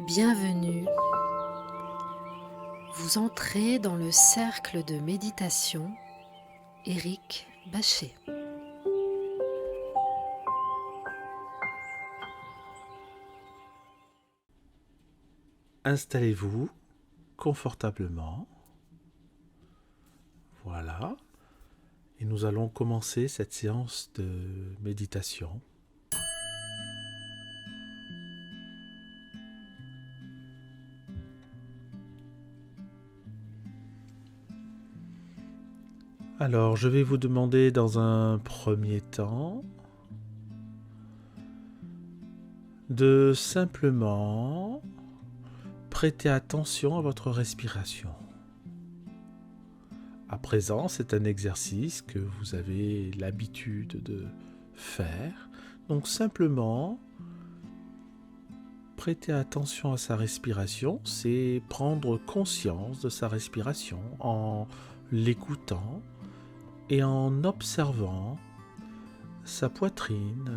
Bienvenue. Vous entrez dans le cercle de méditation Éric Bachet. Installez-vous confortablement. Voilà. Et nous allons commencer cette séance de méditation. Alors, je vais vous demander dans un premier temps de simplement prêter attention à votre respiration. À présent, c'est un exercice que vous avez l'habitude de faire. Donc simplement, prêter attention à sa respiration, c'est prendre conscience de sa respiration en l'écoutant et en observant sa poitrine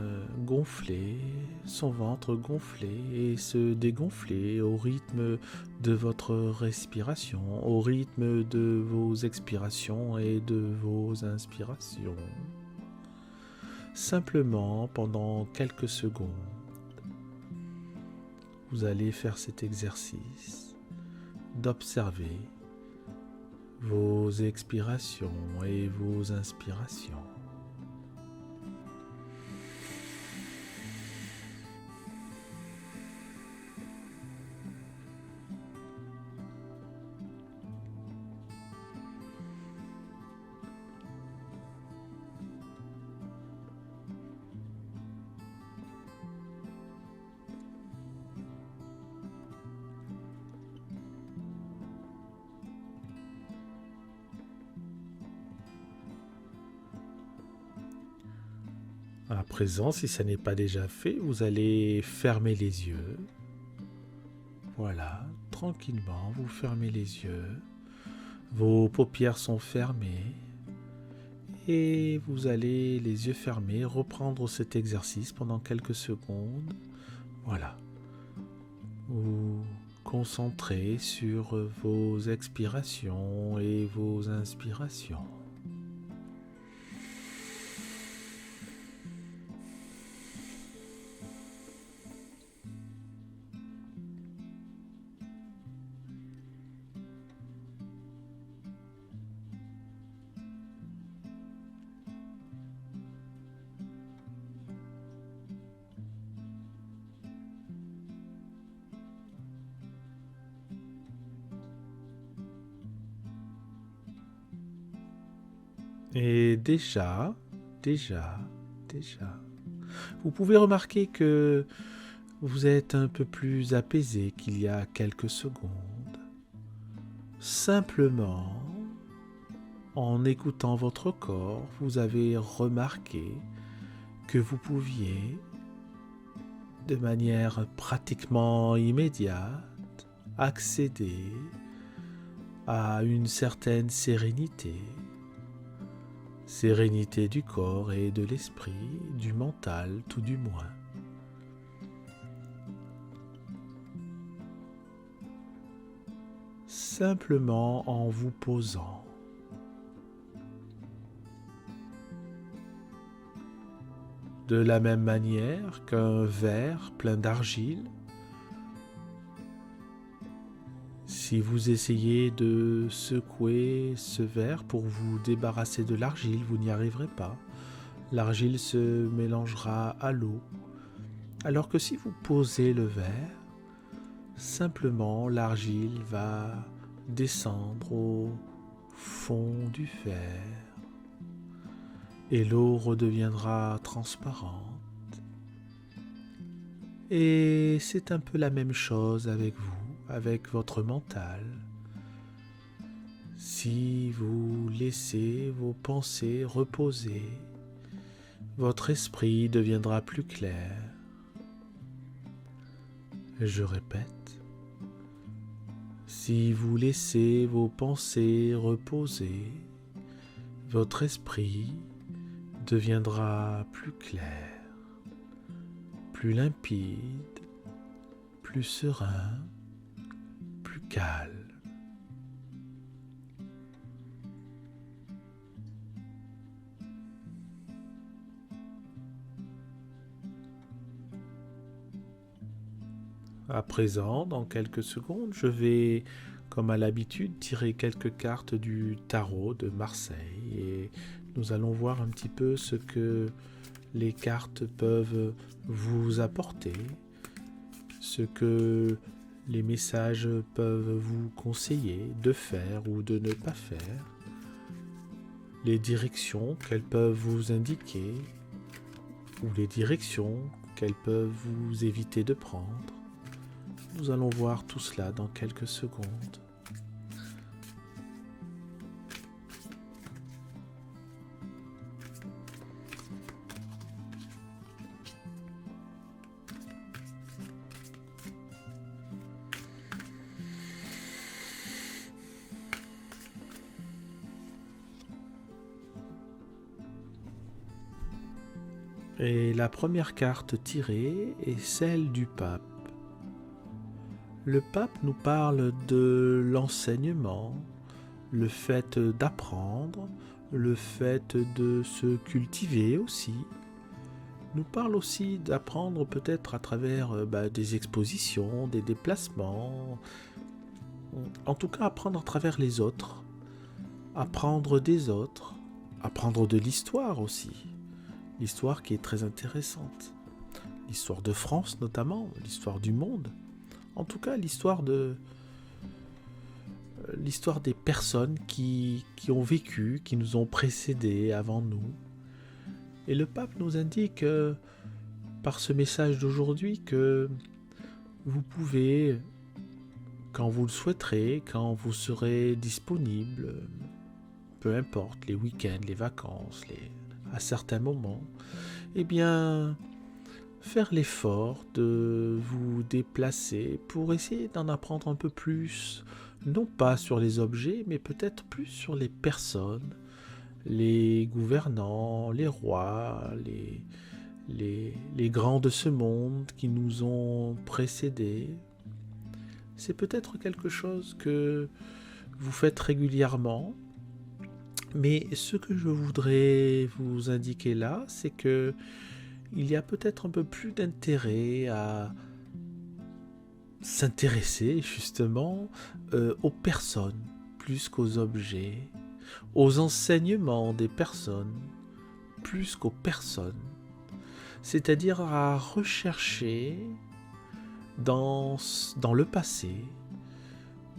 gonfler, son ventre gonfler et se dégonfler au rythme de votre respiration, au rythme de vos expirations et de vos inspirations. Simplement, pendant quelques secondes, vous allez faire cet exercice d'observer vos expirations et vos inspirations. À présent, si ça n'est pas déjà fait, vous allez fermer les yeux. Voilà, tranquillement, vous fermez les yeux. Vos paupières sont fermées. Et vous allez, les yeux fermés, reprendre cet exercice pendant quelques secondes. Voilà. Vous concentrez sur vos expirations et vos inspirations. Et déjà, vous pouvez remarquer que vous êtes un peu plus apaisé qu'il y a quelques secondes. Simplement, en écoutant votre corps, vous avez remarqué que vous pouviez, de manière pratiquement immédiate, accéder à une certaine sérénité. Sérénité du corps et de l'esprit, du mental tout du moins. Simplement en vous posant. De la même manière qu'un verre plein d'argile, si vous essayez de secouer ce verre pour vous débarrasser de l'argile, vous n'y arriverez pas. L'argile se mélangera à l'eau. Alors que si vous posez le verre, simplement l'argile va descendre au fond du verre et l'eau redeviendra transparente. Et c'est un peu la même chose avec vous, avec votre mental. Si vous laissez vos pensées reposer, votre esprit deviendra plus clair. Je répète, si vous laissez vos pensées reposer, votre esprit deviendra plus clair, plus limpide, plus serein, plus calme. À présent, dans quelques secondes, je vais, comme à l'habitude, tirer quelques cartes du tarot de Marseille et nous allons voir un petit peu ce que les cartes peuvent vous apporter, ce que les messages peuvent vous conseiller de faire ou de ne pas faire, les directions qu'elles peuvent vous indiquer ou les directions qu'elles peuvent vous éviter de prendre. Nous allons voir tout cela dans quelques secondes. Et la première carte tirée est celle du pape. Le pape nous parle de l'enseignement, le fait d'apprendre, le fait de se cultiver aussi. Nous parle aussi d'apprendre peut-être à travers des expositions, des déplacements, en tout cas apprendre à travers les autres, apprendre des autres, apprendre de l'histoire aussi, l'histoire qui est très intéressante, l'histoire de France notamment, l'histoire du monde. En tout cas, l'histoire des personnes qui ont vécu, qui nous ont précédés avant nous. Et le pape nous indique par ce message d'aujourd'hui que vous pouvez, quand vous le souhaiterez, quand vous serez disponible, peu importe, les week-ends, les vacances, à certains moments, eh bien, faire l'effort de vous déplacer pour essayer d'en apprendre un peu plus, non pas sur les objets, mais peut-être plus sur les personnes, les gouvernants, les rois, les grands de ce monde qui nous ont précédés. C'est peut-être quelque chose que vous faites régulièrement, mais ce que je voudrais vous indiquer là, c'est que il y a peut-être un peu plus d'intérêt à s'intéresser justement aux personnes plus qu'aux objets, aux enseignements des personnes plus qu'aux personnes, c'est-à-dire à rechercher dans le passé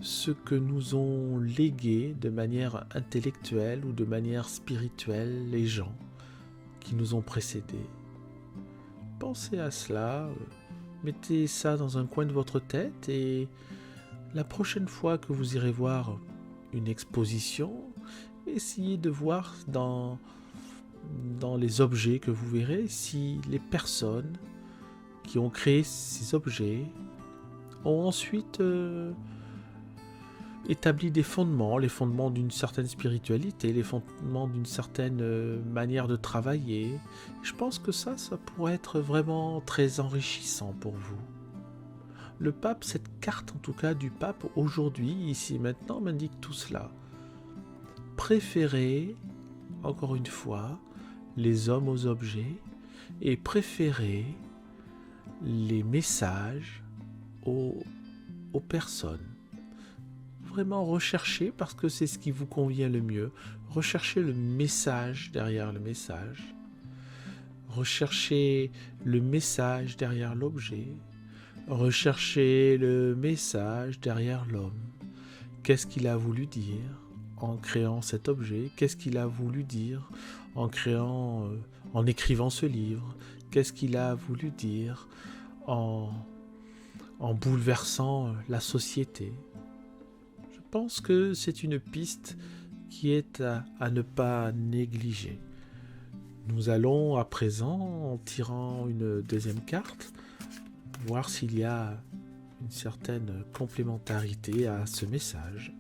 ce que nous ont légué de manière intellectuelle ou de manière spirituelle les gens qui nous ont précédés. Pensez à cela, mettez ça dans un coin de votre tête et la prochaine fois que vous irez voir une exposition, essayez de voir dans les objets que vous verrez si les personnes qui ont créé ces objets ont ensuite établi des fondements, les fondements d'une certaine spiritualité, les fondements d'une certaine manière de travailler. Je pense que ça pourrait être vraiment très enrichissant pour vous. Le pape, cette carte en tout cas du pape aujourd'hui, ici maintenant, m'indique tout cela. Préférez, encore une fois, les hommes aux objets et préférez les messages aux personnes. Vraiment recherchez, parce que c'est ce qui vous convient le mieux, recherchez le message derrière le message, recherchez le message derrière l'objet, recherchez le message derrière l'homme. Qu'est-ce qu'il a voulu dire en créant cet objet? Qu'est-ce qu'il a voulu dire en écrivant ce livre? Qu'est-ce qu'il a voulu dire en bouleversant la société? Je pense que c'est une piste qui est à ne pas négliger. Nous allons à présent, en tirant une deuxième carte, voir s'il y a une certaine complémentarité à ce message.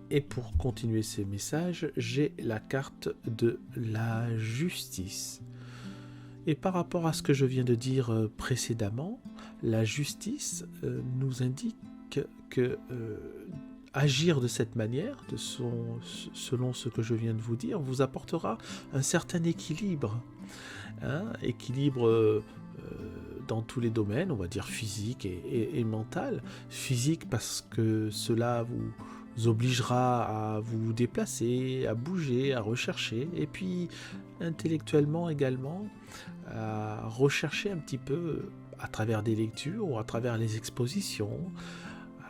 Et pour continuer ces messages, j'ai la carte de la justice. Et par rapport à ce que je viens de dire précédemment, la justice nous indique que agir de cette manière, selon ce que je viens de vous dire, vous apportera un certain équilibre. Équilibre dans tous les domaines, on va dire physique et mental. Physique parce que cela vous obligera à vous déplacer, à bouger, à rechercher, et puis intellectuellement également, à rechercher un petit peu à travers des lectures ou à travers les expositions,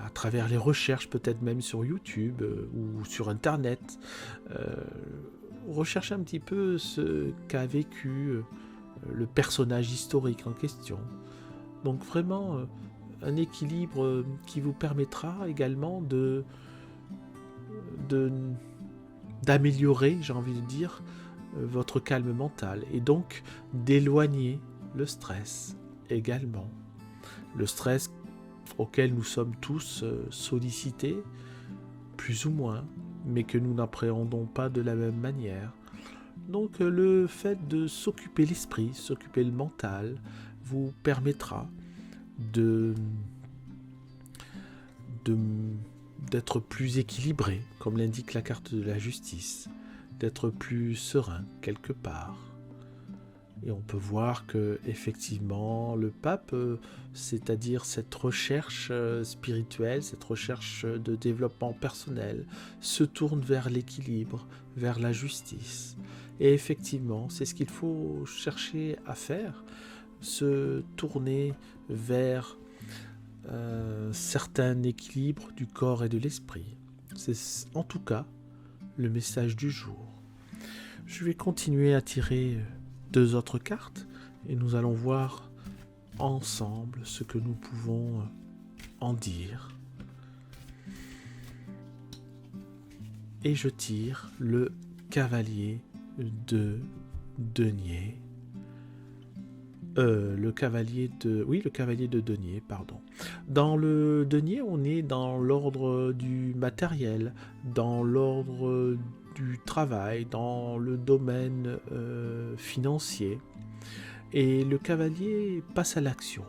à travers les recherches peut-être même sur YouTube ou sur Internet, rechercher un petit peu ce qu'a vécu le personnage historique en question. Donc vraiment un équilibre qui vous permettra également d'améliorer, j'ai envie de dire, votre calme mental et donc d'éloigner le stress également. Le stress auquel nous sommes tous sollicités, plus ou moins, mais que nous n'appréhendons pas de la même manière. Donc le fait de s'occuper l'esprit, s'occuper le mental, vous permettra d'être plus équilibré, comme l'indique la carte de la justice, d'être plus serein quelque part. Et on peut voir que effectivement le pape, c'est-à-dire cette recherche spirituelle, cette recherche de développement personnel, se tourne vers l'équilibre, vers la justice. Et effectivement, c'est ce qu'il faut chercher à faire, se tourner vers certain équilibre du corps et de l'esprit. C'est en tout cas le message du jour. Je vais continuer à tirer 2 autres cartes et nous allons voir ensemble ce que nous pouvons en dire. Et je tire le cavalier de denier. Le cavalier de denier, pardon. Dans le denier, on est dans l'ordre du matériel, dans l'ordre du travail, dans le domaine financier. Et le cavalier passe à l'action.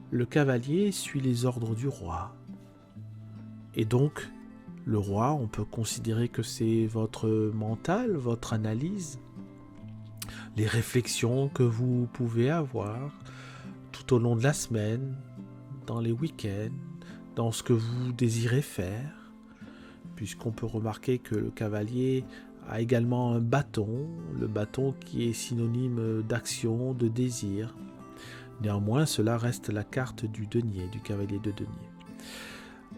Le cavalier suit les ordres du roi. Et donc, le roi, on peut considérer que c'est votre mental, votre analyse, les réflexions que vous pouvez avoir tout au long de la semaine, dans les week-ends, dans ce que vous désirez faire, puisqu'on peut remarquer que le cavalier a également un bâton, le bâton qui est synonyme d'action, de désir. Néanmoins, cela reste la carte du denier, du cavalier de denier.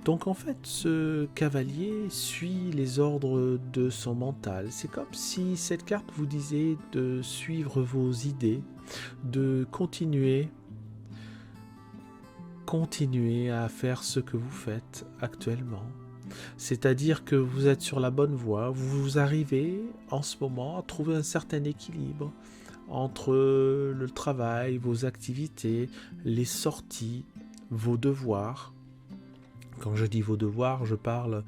Donc en fait, ce cavalier suit les ordres de son mental. C'est comme si cette carte vous disait de suivre vos idées, de continuer à faire ce que vous faites actuellement. C'est-à-dire que vous êtes sur la bonne voie, vous arrivez en ce moment à trouver un certain équilibre entre le travail, vos activités, les sorties, vos devoirs. Quand je dis vos devoirs, je parle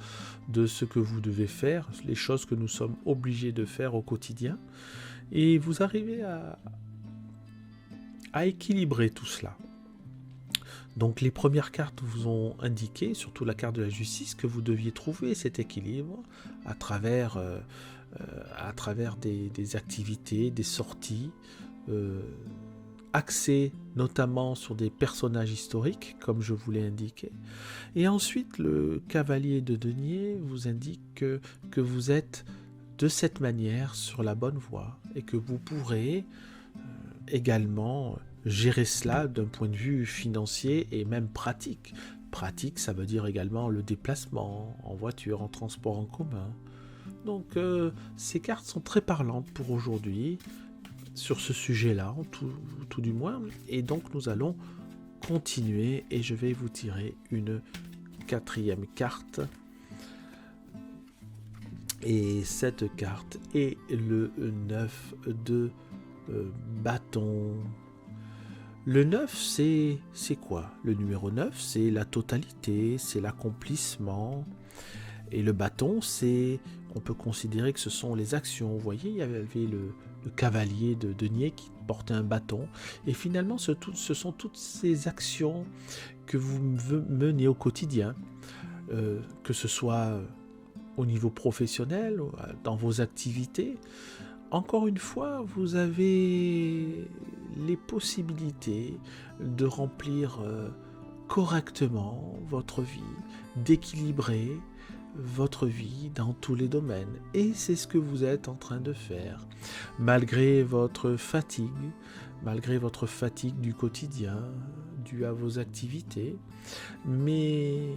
de ce que vous devez faire, les choses que nous sommes obligés de faire au quotidien. Et vous arrivez à équilibrer tout cela. Donc les premières cartes vous ont indiqué, surtout la carte de la justice, que vous deviez trouver cet équilibre à travers des activités, des sorties, axées notamment sur des personnages historiques, comme je vous l'ai indiqué. Et ensuite, le cavalier de denier vous indique que vous êtes de cette manière sur la bonne voie et que vous pourrez également gérer cela d'un point de vue financier et même pratique. Pratique, ça veut dire également le déplacement en voiture, en transport en commun. Donc ces cartes sont très parlantes pour aujourd'hui, sur ce sujet-là, tout du moins. Et donc nous allons continuer et je vais vous tirer une 4e carte. Et cette carte est le 9 de bâton. Le 9, c'est quoi? Le numéro 9, c'est la totalité, c'est l'accomplissement. Et le bâton, on peut considérer que ce sont les actions. Vous voyez, il y avait cavalier de denier qui portait un bâton. Et finalement, ce sont toutes ces actions que vous menez au quotidien, que ce soit au niveau professionnel, dans vos activités. Encore une fois, vous avez les possibilités de remplir correctement votre vie, d'équilibrer votre vie dans tous les domaines. Et c'est ce que vous êtes en train de faire, malgré votre fatigue du quotidien, due à vos activités. Mais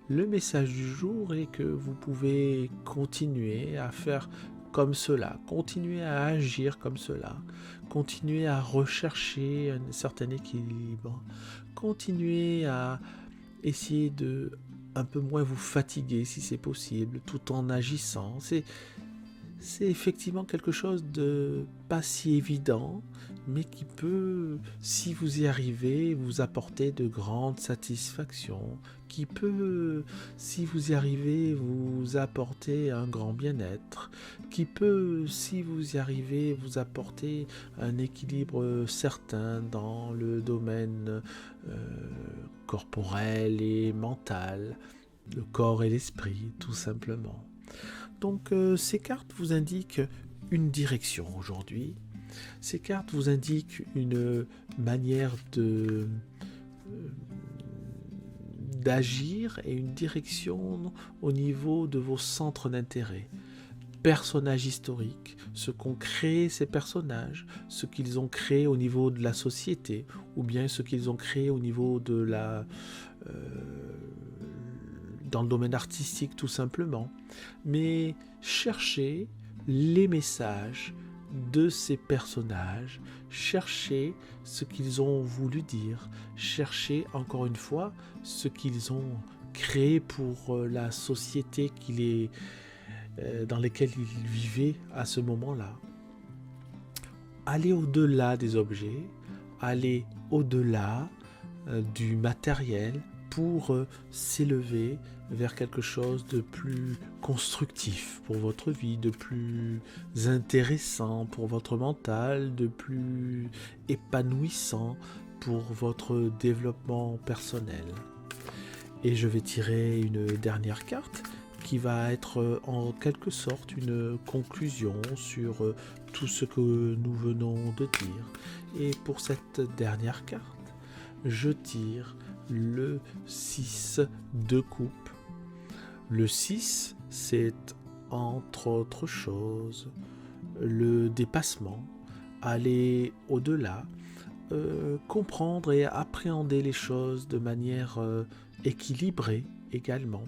le message du jour est que vous pouvez continuer à faire comme cela, continuer à agir comme cela, continuer à rechercher un certain équilibre, continuer à essayer de un peu moins vous fatiguer si c'est possible, tout en agissant. C'est effectivement quelque chose de pas si évident, mais qui peut, si vous y arrivez, vous apporter de grandes satisfactions, qui peut, si vous y arrivez, vous apporter un grand bien-être, qui peut, si vous y arrivez, vous apporter un équilibre certain dans le domaine corporel et mental, le corps et l'esprit, tout simplement. Donc ces cartes vous indiquent une direction aujourd'hui. Ces cartes vous indiquent une manière d'agir et une direction au niveau de vos centres d'intérêt. Personnages historiques, ce qu'ont créé ces personnages, ce qu'ils ont créé au niveau de la société, ou bien ce qu'ils ont créé au niveau de dans le domaine artistique tout simplement. Mais cherchez les messages de ces personnages, cherchez ce qu'ils ont voulu dire, cherchez encore une fois ce qu'ils ont créé pour la société dans laquelle ils vivaient à ce moment-là. Allez au-delà des objets, allez au-delà du matériel pour s'élever vers quelque chose de plus constructif pour votre vie, de plus intéressant pour votre mental, de plus épanouissant pour votre développement personnel. Et je vais tirer une dernière carte qui va être en quelque sorte une conclusion sur tout ce que nous venons de dire. Et pour cette dernière carte, je tire le 6 de coupe. Le 6, c'est entre autres choses le dépassement, aller au-delà, comprendre et appréhender les choses de manière équilibrée également.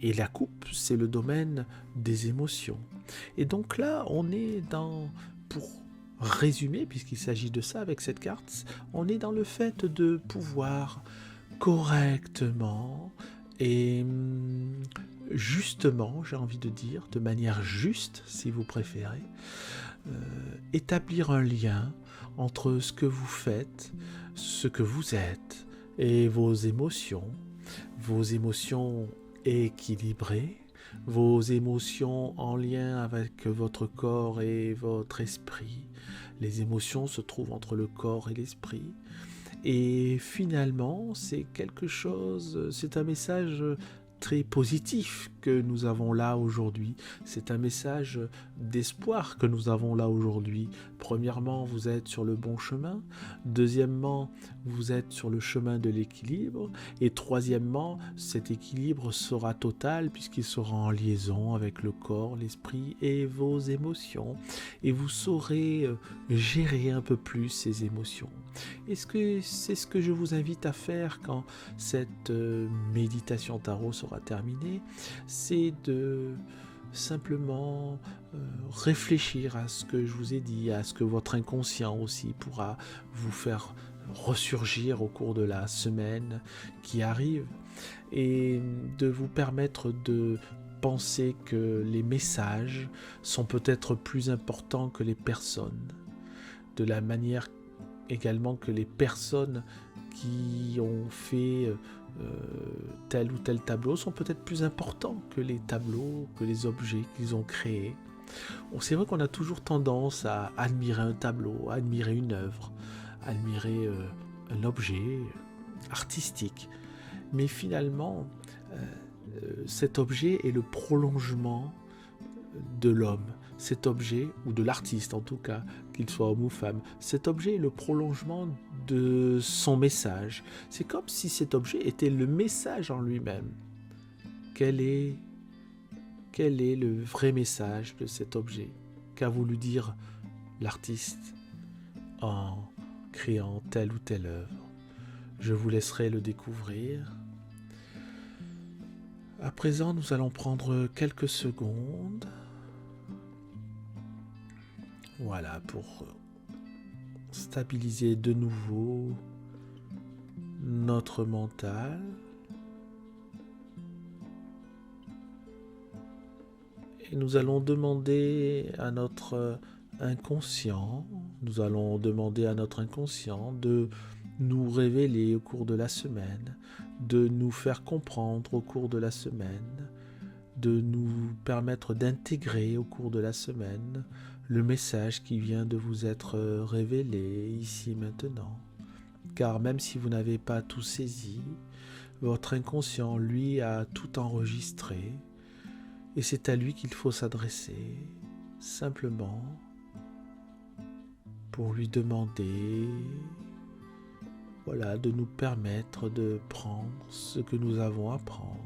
Et la coupe, c'est le domaine des émotions. Et donc là, on est pour résumer, puisqu'il s'agit de ça avec cette carte, on est dans le fait de pouvoir correctement et justement, j'ai envie de dire, de manière juste, si vous préférez, établir un lien entre ce que vous faites, ce que vous êtes et vos émotions équilibrées, vos émotions en lien avec votre corps et votre esprit. Les émotions se trouvent entre le corps et l'esprit. Et finalement, c'est un message très positif que nous avons là aujourd'hui. C'est un message d'espoir que nous avons là aujourd'hui. Premièrement, vous êtes sur le bon chemin. Deuxièmement, vous êtes sur le chemin de l'équilibre. Et troisièmement, cet équilibre sera total puisqu'il sera en liaison avec le corps, l'esprit et vos émotions. Et vous saurez gérer un peu plus ces émotions. Est-ce que c'est ce que je vous invite à faire quand cette méditation tarot sera terminée? C'est de simplement réfléchir à ce que je vous ai dit, à ce que votre inconscient aussi pourra vous faire ressurgir au cours de la semaine qui arrive et de vous permettre de penser que les messages sont peut-être plus importants que les personnes, de la manière également que les personnes qui ont fait tel ou tel tableau sont peut-être plus importants que les tableaux, que les objets qu'ils ont créés. C'est vrai qu'on a toujours tendance à admirer un tableau, à admirer une œuvre, à admirer un objet artistique. Mais finalement, cet objet est le prolongement de l'homme. Cet objet, ou de l'artiste en tout cas, qu'il soit homme ou femme, cet objet est le prolongement de son message. C'est comme si cet objet était le message en lui-même. Quel est le vrai message de cet objet? Qu'a voulu dire l'artiste en créant telle ou telle œuvre? Je vous laisserai le découvrir. À présent, nous allons prendre quelques secondes. Voilà, pour stabiliser de nouveau notre mental. Et nous allons demander à notre inconscient, de nous révéler au cours de la semaine, de nous faire comprendre au cours de la semaine, de nous permettre d'intégrer au cours de la semaine le message qui vient de vous être révélé ici maintenant. Car même si vous n'avez pas tout saisi, votre inconscient, lui, a tout enregistré, et c'est à lui qu'il faut s'adresser, simplement pour lui demander, de nous permettre de prendre ce que nous avons à prendre.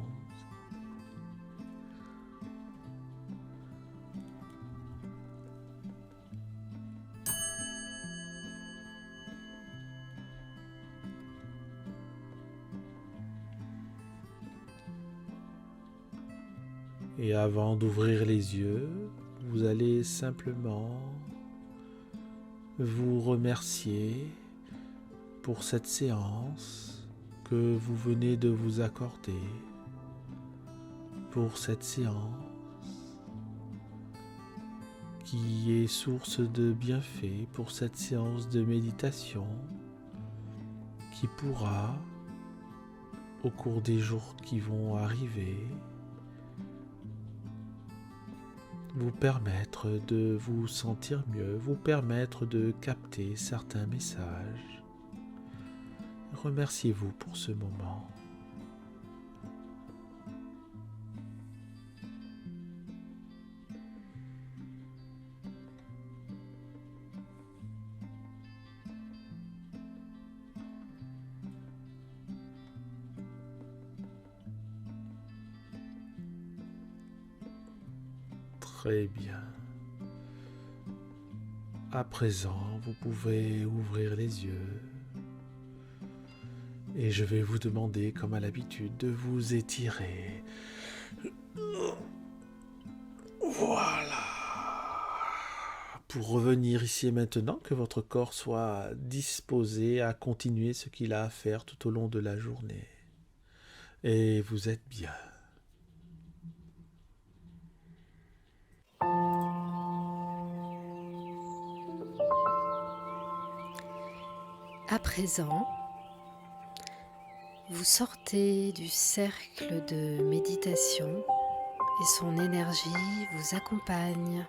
Et avant d'ouvrir les yeux, vous allez simplement vous remercier pour cette séance que vous venez de vous accorder, pour cette séance qui est source de bienfaits, pour cette séance de méditation qui pourra, au cours des jours qui vont arriver, vous permettre de vous sentir mieux, vous permettre de capter certains messages. Remerciez-vous pour ce moment. Très bien. À présent, vous pouvez ouvrir les yeux et je vais vous demander, comme à l'habitude, de vous étirer. Voilà. Pour revenir ici et maintenant, que votre corps soit disposé à continuer ce qu'il a à faire tout au long de la journée. Et vous êtes bien. À présent, vous sortez du cercle de méditation et son énergie vous accompagne.